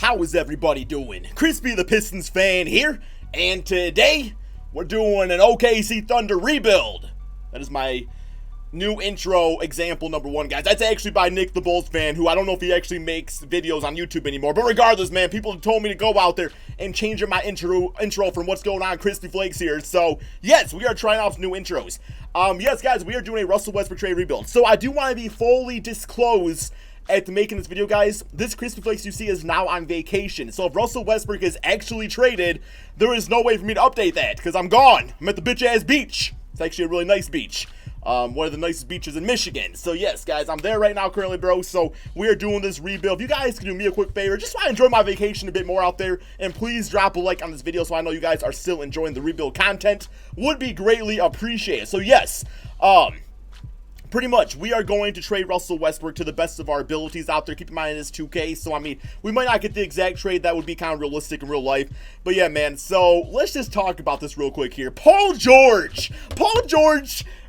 How is everybody doing? Crispy the Pistons fan here, and today we're doing an OKC Thunder rebuild. That is my new intro example number one, guys. That's actually by Nick the Bulls fan, who I don't know if he actually makes videos on YouTube anymore. But regardless, man, people have told me to go out there and change my intro from what's going on KrispyFlakes here. So, yes, we are trying out some new intros. Yes, guys, we are doing a Russell Westbrook trade rebuild. So, I do want to be fully disclosed at making this video, guys. This KrispyFlakes you see is now on vacation. So, if Russell Westbrook is actually traded, there is no way for me to update that because I'm gone. I'm at the bitch-ass beach. It's actually a really nice beach. One of the nicest beaches in Michigan. So yes, guys, I'm there right now currently, bro. So we are doing this rebuild. If you guys can do me a quick favor, just want to enjoy my vacation a bit more out there, and please drop a like on this video so I know you guys are still enjoying the rebuild content. Would be greatly appreciated. So yes, pretty much, we are going to trade Russell Westbrook to the best of our abilities out there. Keep in mind, it is 2K, so I mean, we might not get the exact trade that would be kind of realistic in real life. But yeah, man, so let's just talk about this real quick here. Paul George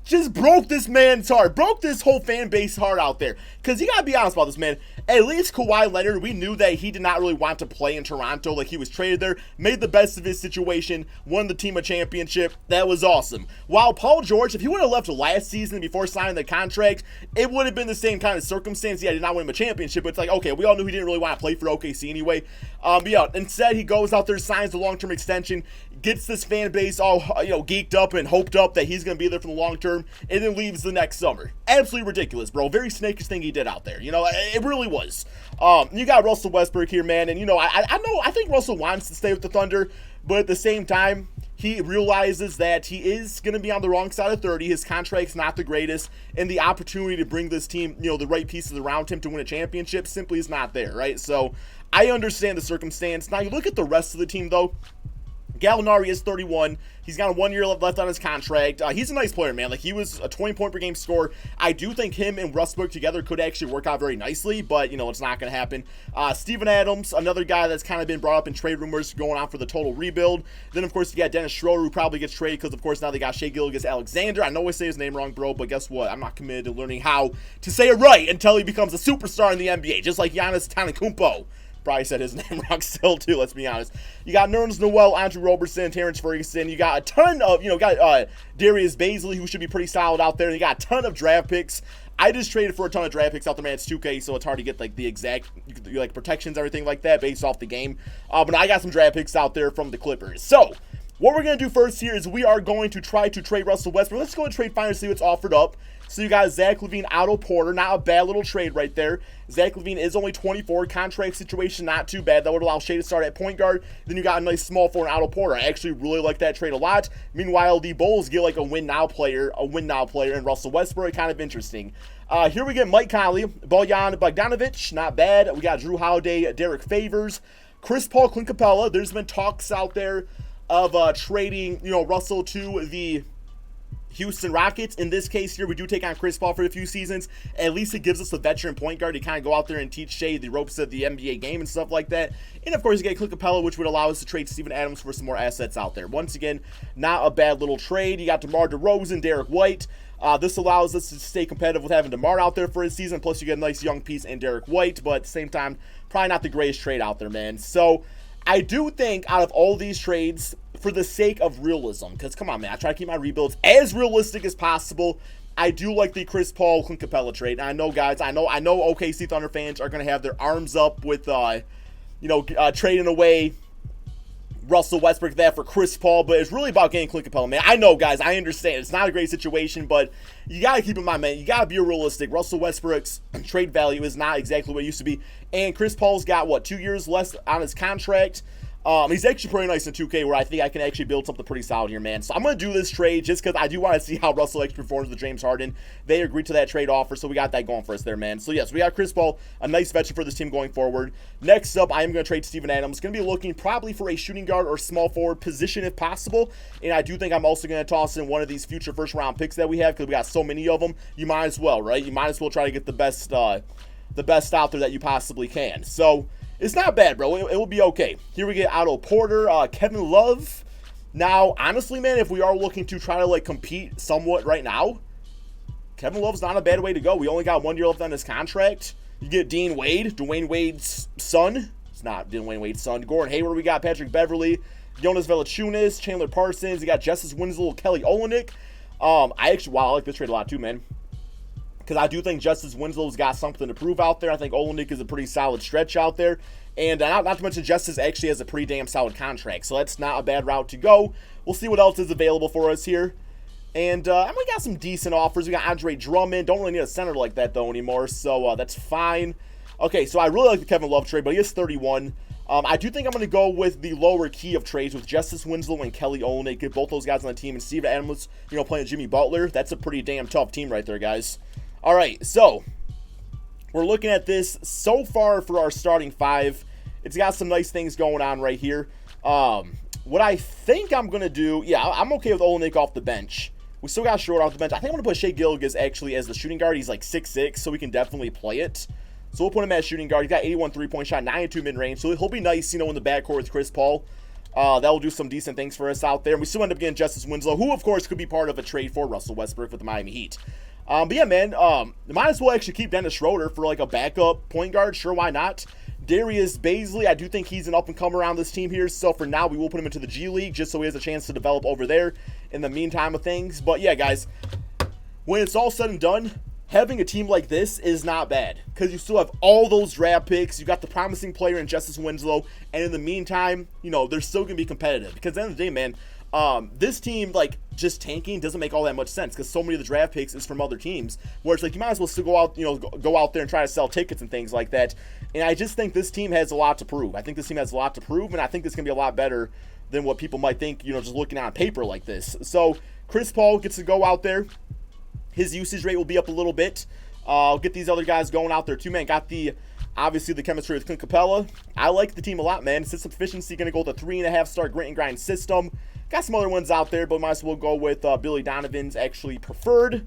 just broke this man's heart, broke this whole fan base heart out there. Because you gotta be honest about this, man. At least Kawhi Leonard, we knew that he did not really want to play in Toronto. Like, he was traded there, made the best of his situation, won the team a championship. That was awesome. While Paul George, if he would have left last season before signing the contract, it would have been the same kind of circumstance. Yeah, he did not win him a championship, but it's like, okay, we all knew he didn't really want to play for OKC anyway. But yeah, instead he goes out there, signs the long-term extension, gets this fan base all, geeked up and hoped up that he's going to be there for the long term, and then leaves the next summer. Absolutely ridiculous, bro. Very snakish thing he did out there. It really was. You got Russell Westbrook here, man, and I think Russell wants to stay with the Thunder, but at the same time, he realizes that he is going to be on the wrong side of 30. His contract's not the greatest, and the opportunity to bring this team, the right pieces around him to win a championship simply is not there, right? So I understand the circumstance. Now, you look at the rest of the team, though. Gallinari is 31. He's got 1 year left on his contract. He's a nice player, man. Like, he was a 20-point-per-game scorer. I do think him and Westbrook together could actually work out very nicely, but, it's not going to happen. Steven Adams, another guy that's kind of been brought up in trade rumors going on for the total rebuild. Then, of course, you got Dennis Schroeder, who probably gets traded because, of course, now they got Shai Gilgeous-Alexander. I know I say his name wrong, bro, but guess what? I'm not committed to learning how to say it right until he becomes a superstar in the NBA, just like Giannis Antetokounmpo. Probably said his name wrong still, too, let's be honest. You got Nerlens Noel, Andrew Robertson, Terrence Ferguson. You got a ton of, Darius Bazley, who should be pretty solid out there. You got a ton of draft picks. I just traded for a ton of draft picks out there, man. It's 2K, so it's hard to get, the exact, protections, everything like that based off the game. But I got some draft picks out there from the Clippers. So, what we're going to do first here is we are going to try to trade Russell Westbrook. Let's go and trade Finder, see what's offered up. So you got Zach LaVine, Otto Porter. Not a bad little trade right there. Zach LaVine is only 24. Contract situation, not too bad. That would allow Shai to start at point guard. Then you got a nice small forward in Otto Porter. I actually really like that trade a lot. Meanwhile, the Bulls get a win-now player, and Russell Westbrook. Kind of interesting. Here we get Mike Conley, Bojan Bogdanovic. Not bad. We got Drew Holiday, Derek Favors, Chris Paul, Clint Capella. There's been talks out there of trading, Russell to the Houston Rockets. In this case here, we do take on Chris Paul for a few seasons. At least it gives us a veteran point guard to kind of go out there and teach Shai the ropes of the NBA game and stuff like that. And, of course, you get Clint Capella, which would allow us to trade Steven Adams for some more assets out there. Once again, not a bad little trade. You got DeMar DeRozan, Derek White. This allows us to stay competitive with having DeMar out there for his season. Plus, you get a nice young piece in Derek White. But at the same time, probably not the greatest trade out there, man. So I do think out of all these trades, for the sake of realism, because come on, man, I try to keep my rebuilds as realistic as possible. I do like the Chris Paul, Clint Capella trade. And I know, guys, I know OKC Thunder fans are going to have their arms up with, trading away Russell Westbrook there for Chris Paul, but it's really about getting Clint Capella, man. I know, guys, I understand. It's not a great situation, but you got to keep in mind, man, you got to be realistic. Russell Westbrook's trade value is not exactly what it used to be. And Chris Paul's got, 2 years less on his contract. He's actually pretty nice in 2K, where I think I can actually build something pretty solid here, man. So I'm going to do this trade just because I do want to see how Russell actually performs with James Harden. They agreed to that trade offer, so we got that going for us there, man. So, yes, we got Chris Paul, a nice veteran for this team going forward. Next up, I am going to trade Steven Adams. Going to be looking probably for a shooting guard or small forward position if possible. And I do think I'm also going to toss in one of these future first-round picks that we have because we got so many of them. You might as well, right? You might as well try to get the best out there that you possibly can. So it's not bad, bro. It will be okay. Here we get Otto Porter, Kevin Love. Now, honestly, man, if we are looking to try to, compete somewhat right now, Kevin Love's not a bad way to go. We only got 1 year left on his contract. You get Dwayne Wade's son. It's not Dwayne Wade's son. Gordon Hayward, we got Patrick Beverly, Jonas Valanciunas, Chandler Parsons. You got Justice Winslow, Kelly Olynyk. I like this trade a lot too, man. Because I do think Justice Winslow's got something to prove out there. I think Olynyk is a pretty solid stretch out there. And not to mention, Justice actually has a pretty damn solid contract. So that's not a bad route to go. We'll see what else is available for us here. And we got some decent offers. We got Andre Drummond. Don't really need a center like that, though, anymore. So that's fine. Okay, so I really like the Kevin Love trade, but he is 31. I do think I'm going to go with the lower key of trades with Justice Winslow and Kelly Olynyk. Get both those guys on the team. And Steve Adams, playing Jimmy Butler. That's a pretty damn tough team right there, guys. All right, so we're looking at this so far for our starting five. It's got some nice things going on right here. What I think I'm going to do, I'm okay with Olynyk off the bench. We still got Short off the bench. I think I'm going to put Shai Gilgeous actually as the shooting guard. He's like 6'6", so we can definitely play it. So we'll put him as shooting guard. He's got 81 three-point shot, 92 mid-range. So he'll be nice, in the backcourt with Chris Paul. That will do some decent things for us out there. And we still end up getting Justice Winslow, who, of course, could be part of a trade for Russell Westbrook with the Miami Heat. But yeah, man, might as well actually keep Dennis Schroeder for like a backup point guard. Sure, why not? Darius Bazley, I do think he's an up-and-comer around this team here. So for now, we will put him into the G League just so he has a chance to develop over there in the meantime of things. But yeah, guys, when it's all said and done, having a team like this is not bad because you still have all those draft picks. You got the promising player in Justice Winslow. And in the meantime, they're still going to be competitive because at the end of the day, man, this team, like, just tanking doesn't make all that much sense because so many of the draft picks is from other teams where it's like you might as well still go out, go out there and try to sell tickets and things like that. And I just think this team has a lot to prove. I think this team has a lot to prove, and I think it's going to be a lot better than what people might think, just looking on paper like this. So Chris Paul gets to go out there. His usage rate will be up a little bit. I'll get these other guys going out there too, man. Got obviously the chemistry with Clint Capella. I like the team a lot, man. System efficiency going to go with a 3.5-star grit and grind system. Got some other ones out there, but might as well go with Billy Donovan's actually preferred.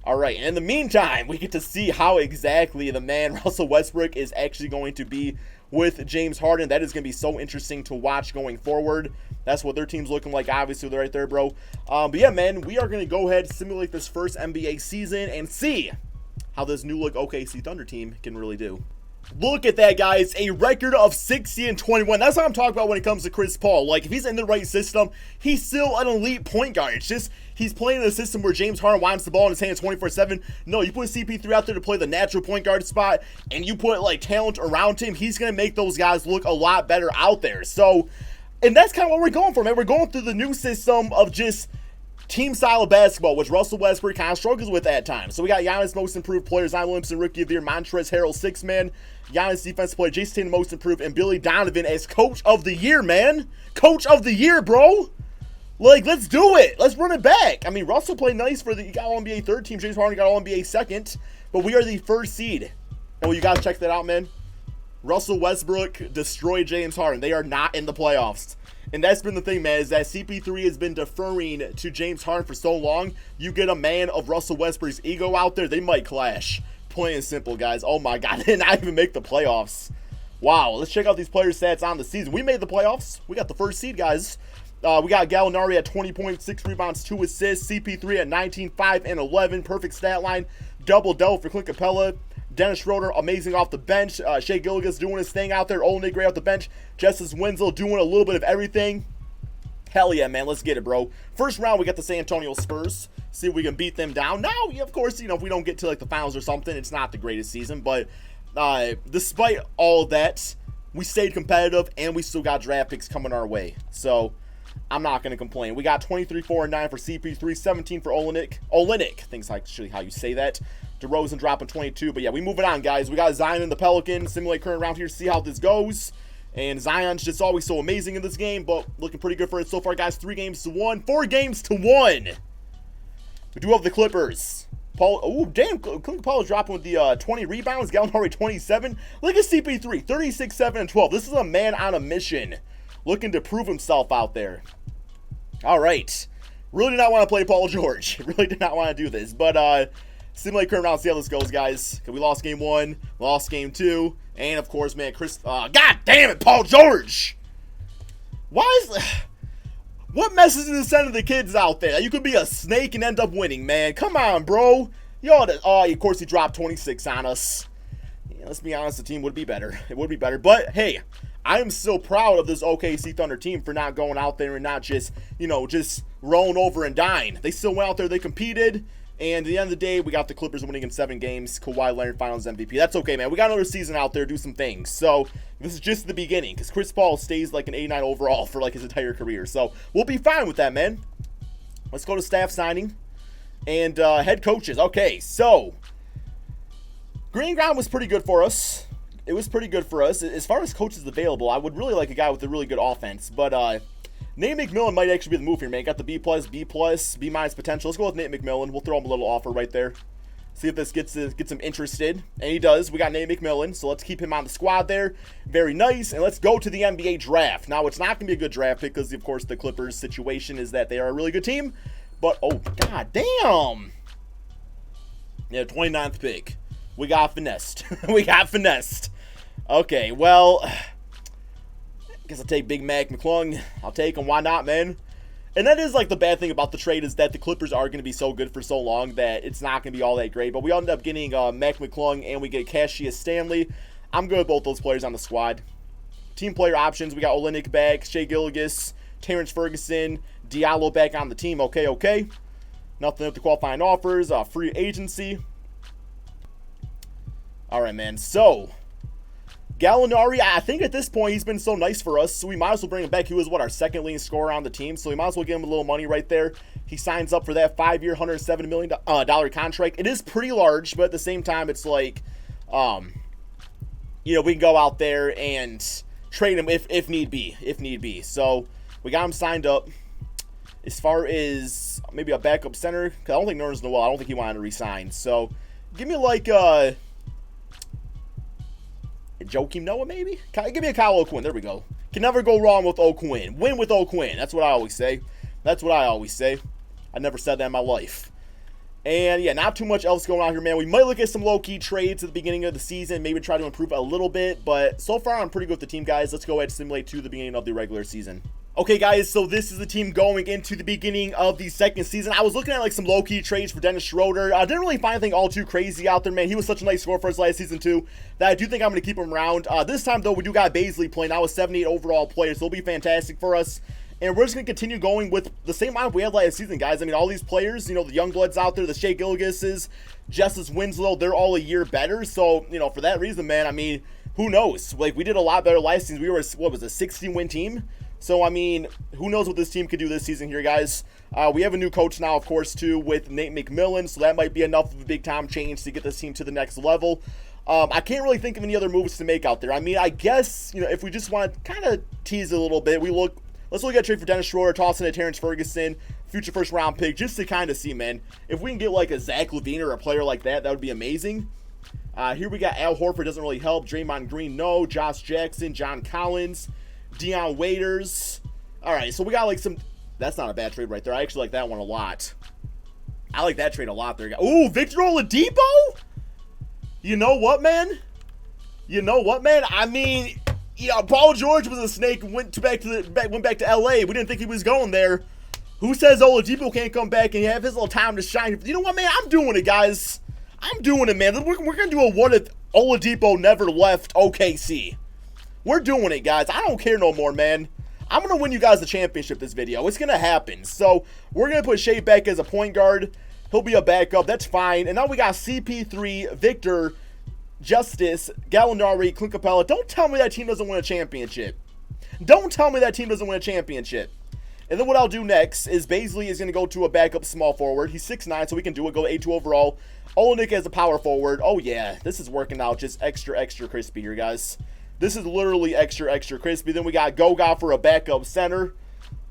All right, and in the meantime, we get to see how exactly the man Russell Westbrook is actually going to be with James Harden. That is going to be so interesting to watch going forward. That's what their team's looking like. Obviously, they're right there, bro. But yeah, man, we are going to go ahead and simulate this first NBA season and see how this new look OKC Thunder team can really do. Look at that, guys. A record of 60-21. That's what I'm talking about when it comes to Chris Paul. Like, if he's in the right system, he's still an elite point guard. It's just he's playing in a system where James Harden wants the ball in his hands 24/7. No, you put CP3 out there to play the natural point guard spot, and you put, like, talent around him, he's going to make those guys look a lot better out there. So, and that's kind of what we're going for, man. We're going through the new system of just team style of basketball, which Russell Westbrook kind of struggles with at times. So we got Giannis most improved player, Zion Williamson rookie of the year, Montrezl Harrell 6-man, Giannis defensive player, Jason Tatum most improved, and Billy Donovan as coach of the year, man. Coach of the year, bro. Like, let's do it. Let's run it back. I mean, Russell played nice for he got All-NBA third team. James Harden got All-NBA second, but we are the first seed. And you guys check that out, man. Russell Westbrook destroyed James Harden. They are not in the playoffs. And that's been the thing, man, is that CP3 has been deferring to James Harden for so long. You get a man of Russell Westbrook's ego out there, they might clash. Plain and simple, guys. Oh, my God. They did not even make the playoffs. Wow. Let's check out these player stats on the season. We made the playoffs. We got the first seed, guys. We got Gallinari at 20.6 rebounds, 2 assists. CP3 at 19, 5, and 11. Perfect stat line. Double-double for Clint Capella. Dennis Schroeder, amazing off the bench. Shai Gilgeous doing his thing out there. Olynyk great off the bench. Justice Winslow doing a little bit of everything. Hell yeah, man. Let's get it, bro. First round, we got the San Antonio Spurs. See if we can beat them down. Now, of course, if we don't get to, like, the finals or something, it's not the greatest season. But despite all that, we stayed competitive, and we still got draft picks coming our way. So, I'm not going to complain. We got 23, 4, and 9 for CP3, 17 for Olynyk. Olynyk, I think is actually how you say that. DeRozan dropping 22. But yeah, we moving on, guys. We got Zion and the Pelicans. Simulate current round here to see how this goes. And Zion's just always so amazing in this game, but looking pretty good for it so far, guys. 3 games to 1. 4 games to 1. We do have the Clippers. Paul, oh, damn. Clint Paul is dropping with the 20 rebounds. Gallinari 27. Look at CP3. 36, 7, and 12. This is a man on a mission. Looking to prove himself out there. All right. Really did not want to play Paul George. Really did not want to do this. But, simulate current round, see how this goes, guys. We lost game 1, lost game 2, and of course, man, God damn it, Paul George! Why is what message is sending the kids out there? You could be a snake and end up winning, man. Come on, bro. Of course, he dropped 26 on us. Yeah, let's be honest, the team would be better. It would be better, but hey, I am still proud of this OKC Thunder team for not going out there and not just, just rolling over and dying. They still went out there, they competed, and at the end of the day, we got the Clippers winning in 7 games. Kawhi Leonard Finals MVP. That's okay, man. We got another season out there, do some things. So this is just the beginning, because Chris Paul stays like an 89 overall for like his entire career. So we'll be fine with that, man. Let's go to staff signing and head coaches. Okay, so Green Ground was pretty good for us. It was pretty good for us. As far as coaches available, I would really like a guy with a really good offense. But Nate McMillan might actually be the move here, man. Got the B+, B+, B- potential. Let's go with Nate McMillan. We'll throw him a little offer right there. See if this gets him interested. And he does. We got Nate McMillan, so let's keep him on the squad there. Very nice. And let's go to the NBA draft. Now, it's not going to be a good draft pick because, of course, the Clippers' situation is that they are a really good team. But, oh, god damn. Yeah, 29th pick. We got finessed. We got finessed. Okay, well, I guess I'll take Big Mac McClung. I'll take him. Why not, man? And that is like the bad thing about the trade is that the Clippers are going to be so good for so long that it's not going to be all that great. But we end up getting Mac McClung and we get Cassius Stanley. I'm good with both those players on the squad. Team player options, we got Olynyk back, Shai Gilgeous, Terrence Ferguson, Diallo back on the team. Okay. Nothing up to qualifying offers. Free agency. All right, man. So Gallinari, I think at this point he's been so nice for us, so we might as well bring him back. He was, our second leading scorer on the team, so we might as well give him a little money right there. He signs up for that 5-year, $107 million contract. It is pretty large, but at the same time, it's like, we can go out there and trade him if need be. So we got him signed up. As far as maybe a backup center, because I don't think Nerlens Noel, I don't think he wanted to resign. So give me like Joakim Noah, maybe? Give me a Kyle O'Quinn. There we go. Can never go wrong with O'Quinn. Win with O'Quinn. That's what I always say. I never said that in my life. And, yeah, not too much else going on here, man. We might look at some low-key trades at the beginning of the season. Maybe try to improve a little bit. But so far, I'm pretty good with the team, guys. Let's go ahead and simulate to the beginning of the regular season. Okay, guys, so this is the team going into the beginning of the second season. I was looking at, like, some low-key trades for Dennis Schroeder. I didn't really find anything all too crazy out there, man. He was such a nice scorer for us last season, too, that I do think I'm going to keep him around. This time, though, we do got Baisley playing. Now a 78 overall player, so he'll be fantastic for us. And we're just going to continue going with the same lineup we had last season, guys. I mean, all these players, the young bloods out there, the Shai Gilgeouses, Justice Winslow, they're all a year better. So, for that reason, man, I mean, who knows? Like, we did a lot better last season. We were, a 60-win team? So, I mean, who knows what this team could do this season here, guys. We have a new coach now, of course, too, with Nate McMillan, so that might be enough of a big-time change to get this team to the next level. I can't really think of any other moves to make out there. I mean, I guess, if we just want to kind of tease a little bit, let's look at a trade for Dennis Schroeder, toss in a Terrence Ferguson, future first-round pick, just to kind of see, man. If we can get, like, a Zach LaVine or a player like that, that would be amazing. Here we got Al Horford, doesn't really help. Draymond Green, no. Josh Jackson, John Collins, Dion Waiters. All right, so we got, like, some... That's not a bad trade right there. I actually like that one a lot. I like that trade a lot there. Ooh, Victor Oladipo? You know what, man? I mean... Yeah, Paul George was a snake and went back to LA. We didn't think he was going there. Who says Oladipo can't come back and have his little time to shine? You know what, man? I'm doing it, guys. I'm doing it, man. We're going to do a what if Oladipo never left OKC. We're doing it, guys. I don't care no more, man. I'm going to win you guys the championship this video. It's going to happen. So, we're going to put Shai back as a point guard. He'll be a backup. That's fine. And now we got CP3, Victor, Justice, Gallinari, Clint Capella. Don't tell me that team doesn't win a championship. And then what I'll do next is Baisley is going to go to a backup small forward. He's 6'9", so we can do it. Go 8-2 overall. Olynyk as a power forward. Oh, yeah. This is working out just extra crispy here, guys. This is literally extra crispy. Then we got Goga for a backup center.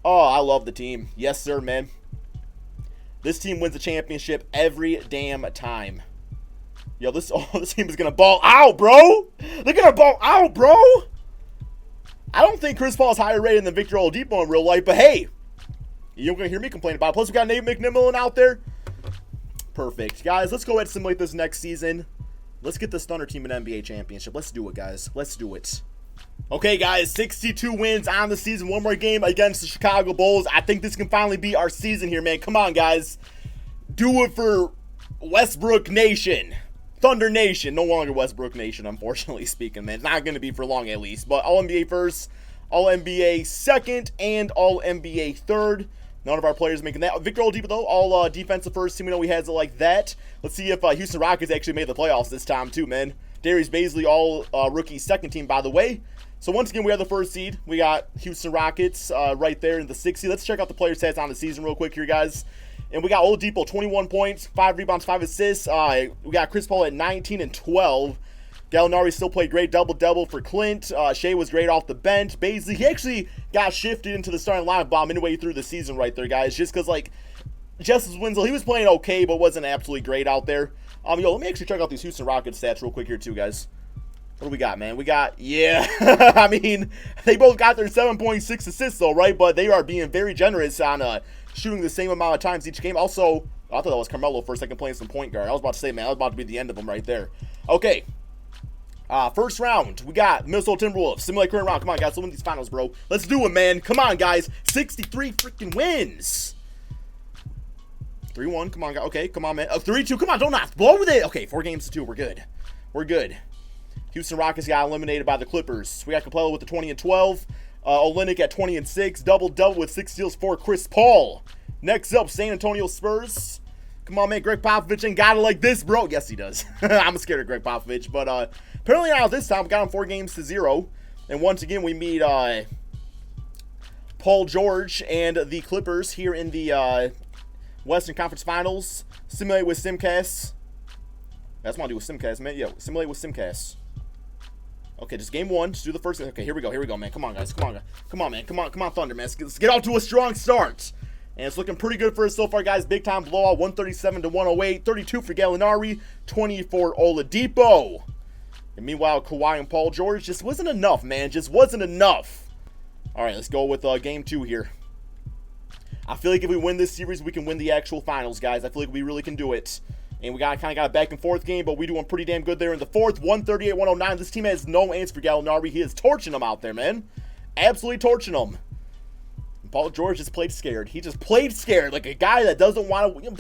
Oh, I love the team. Yes, sir, man. This team wins a championship every damn time. Yo, this team is going to ball out, bro. They're going to ball out, bro. I don't think Chris Paul is higher rated than Victor Oladipo in real life, but hey, you're going to hear me complain about it. Plus, we got Nate McMillan out there. Perfect. Guys, let's go ahead and simulate this next season. Let's get this Thunder team an NBA championship. Let's do it, guys. Let's do it. Okay, guys, 62 wins on the season. One more game against the Chicago Bulls. I think this can finally be our season here, man. Come on, guys. Do it for Westbrook Nation. Thunder Nation, no longer Westbrook Nation, unfortunately speaking, man. It's not going to be for long, at least. But All-NBA first, All-NBA second, and All-NBA third. None of our players making that. Victor Oladipo, though, all defensive first team. We know he has it like that. Let's see if Houston Rockets actually made the playoffs this time, too, man. Darius Bazley, all rookie second team, by the way. So once again, we have the first seed. We got Houston Rockets right there in the 6th seed. Let's check out the player stats on the season real quick here, guys. And we got Oladipo, 21 points, 5 rebounds, 5 assists. We got Chris Paul at 19 and 12. Gallinari still played great, double-double for Clint. Shea was great off the bench. Bazley, he actually got shifted into the starting lineup about midway through the season right there, guys. Just because, like, Justice Winslow, he was playing okay, but wasn't absolutely great out there. Yo, let me actually check out these Houston Rockets stats real quick here, too, guys. What do we got, man? We got, yeah, I mean, they both got their 7.6 assists, though, right? But they are being very generous on shooting the same amount of times each game. Also, I thought that was Carmelo for a second playing some point guard. I was about to say, man, that was about to be the end of them right there. Okay. First round, we got Minnesota Timberwolves. Simulate current round. Come on, guys. Let's win these finals, bro. Let's do it, man. Come on, guys. 63 freaking wins. 3-1. Come on, guys. Okay, come on, man. 3-2. Come on, don't knock. Blow with it. Okay, 4 games to 2. We're good. We're good. Houston Rockets got eliminated by the Clippers. We got Capella with the 20 and 12. Olynyk at 20 and 6. Double-double with 6 steals for Chris Paul. Next up, San Antonio Spurs. Come on, man. Greg Popovich ain't got it like this, bro. Yes, he does. I'm scared of Greg Popovich, but apparently not this time. We got him 4 games to 0. And once again, we meet Paul George and the Clippers here in the Western Conference Finals. Simulate with Simcast. That's what I want to do with Simcast, man. Yeah, simulate with Simcast. Okay, just game 1. Just do the first. Okay, here we go, man. Come on, guys. Come on, come on, man. Come on, Thunder, man. Let's get off to a strong start. And it's looking pretty good for us so far, guys. Big time blowout, 137 to 108. 32 for Gallinari, 20 for Oladipo. And meanwhile, Kawhi and Paul George just wasn't enough, man. Just wasn't enough. All right, let's go with game 2 here. I feel like if we win this series, we can win the actual finals, guys. I feel like we really can do it. And we kind of got a back and forth game, but we doing pretty damn good there in the 4th. 138-109. This team has no answer for Gallinari. He is torching them out there, man. Absolutely torching them. Paul George just played scared. He just played scared, like a guy that doesn't want to.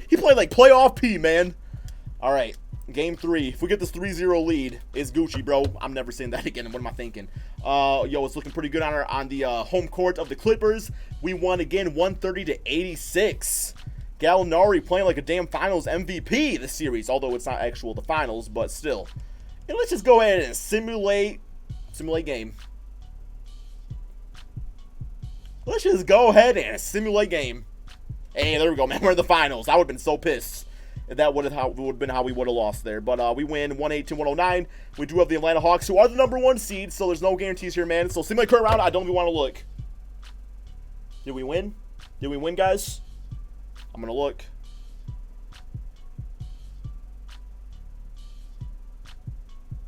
He played like playoff P, man. All right, game 3. If we get this 3-0 lead, it's Gucci, bro. I'm never saying that again. What am I thinking? Yo, it's looking pretty good on the home court of the Clippers. We won again, 130 to 86. Gallinari playing like a damn Finals MVP this series, although it's not actual the Finals, but still. And let's just go ahead and simulate game. Let's just go ahead and simulate game. Hey, there we go, man. We're in the Finals. I would have been so pissed if that would have been how we would have lost there. But we win 118-109. We do have the Atlanta Hawks, who are the #1 seed, so there's no guarantees here, man. So simulate current round. I don't even want to look. Did we win? Did we win, guys? I'm going to look.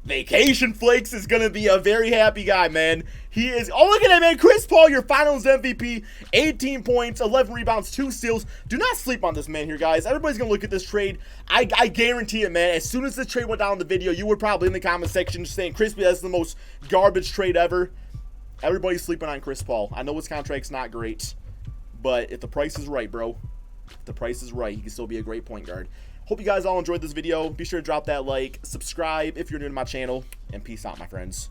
Vacation Flakes is going to be a very happy guy, man. He is. Oh, look at that, man. Chris Paul, your finals MVP. 18 points, 11 rebounds, 2 steals. Do not sleep on this man here, guys. Everybody's going to look at this trade. I guarantee it, man. As soon as this trade went down in the video, you were probably in the comment section saying, Crispy, that's the most garbage trade ever. Everybody's sleeping on Chris Paul. I know his contract's not great, but if the price is right, bro, if the price is right, he can still be a great point guard. Hope you guys all enjoyed this video. Be sure to drop that like, subscribe if you're new to my channel, and peace out, my friends.